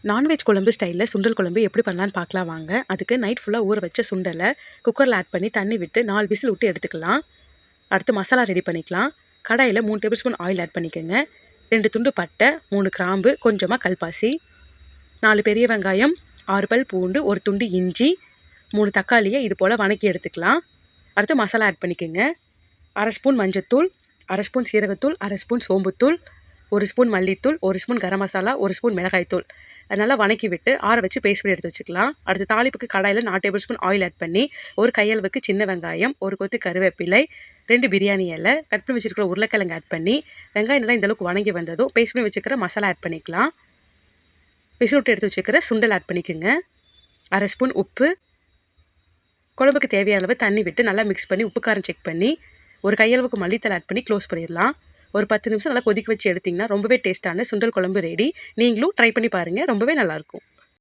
Non veg குழம்பு ஸ்டைலில் சுண்டல் குழம்பு எப்படி பண்ணலான்னு பார்க்கலாம் வாங்க. அதுக்கு நைட் ஃபுல்லாக ஊற வச்ச சுண்டலை குக்கரில் ஆட் பண்ணி தண்ணி விட்டு 4 விசில் விட்டு எடுத்துக்கலாம். அடுத்து மசாலா ரெடி பண்ணிக்கலாம். கடாயில் 3 டேபிள் ஸ்பூன் ஆயில் ஆட் பண்ணிக்கோங்க. 2 துண்டு பட்டை, 3 கிராம்பு, கொஞ்சமாக கல்பாசி, 4 பெரிய வெங்காயம், 6 பல் பூண்டு, 1 துண்டு இஞ்சி, 3 தக்காளியை இது போல் வணக்கி எடுத்துக்கலாம். அடுத்து மசாலா ஆட் பண்ணிக்கோங்க. 1/2 ஸ்பூன் மஞ்சத்தூள், 1/2 ஸ்பூன் சீரகத்தூள், 1/2 ஸ்பூன் சோம்புத்தூள், 1 ஸ்பூன் மல்லித்தூள், 1 ஸ்பூன் கரம் மசாலா, 1 ஸ்பூன் மிளகாய்த்தூள். அதனால வணக்கி விட்டு ஆற வச்சு பேஸ்ட் பண்ணி எடுத்து வச்சுக்கலாம். அடுத்து தாளிப்புக்கு கடாயில் 4 டேபிள் ஸ்பூன் ஆயில் ஆட் பண்ணி ஒரு கையளவுக்கு சின்ன வெங்காயம், 1 கொத்து கருவேப்பிலை, 2 பிரியாணி இலை, கட் பண்ணி வச்சுருக்கிற உருளைக்கிழங்கு ஆட் பண்ணி வெங்காயம் நல்லா இந்தளவுக்கு வணங்கி வந்ததும் பேஸ்ட் பண்ணி வச்சுக்கிற மசாலா ஆட் பண்ணிக்கலாம். விசில் விட்டு எடுத்து வச்சுக்கிற சுண்டல் ஆட் பண்ணிக்கோங்க. 1/2 ஸ்பூன் உப்பு, குழம்புக்கு தேவையான அளவு தண்ணி விட்டு நல்லா மிக்ஸ் பண்ணி உப்பு காரம் செக் பண்ணி ஒரு கையளவுக்கு மல்லித்தலை ஆட் பண்ணி க்ளோஸ் பண்ணிடலாம். ஒரு 10 நிமிஷம் நல்லா கொதிக்க வச்சு எடுத்திங்கன்னா ரொம்பவே டேஸ்ட்டான சுண்டல் குழம்பு ரெடி. நீங்களும் ட்ரை பண்ணி பாருங்கள், ரொம்பவே நல்லாயிருக்கும்.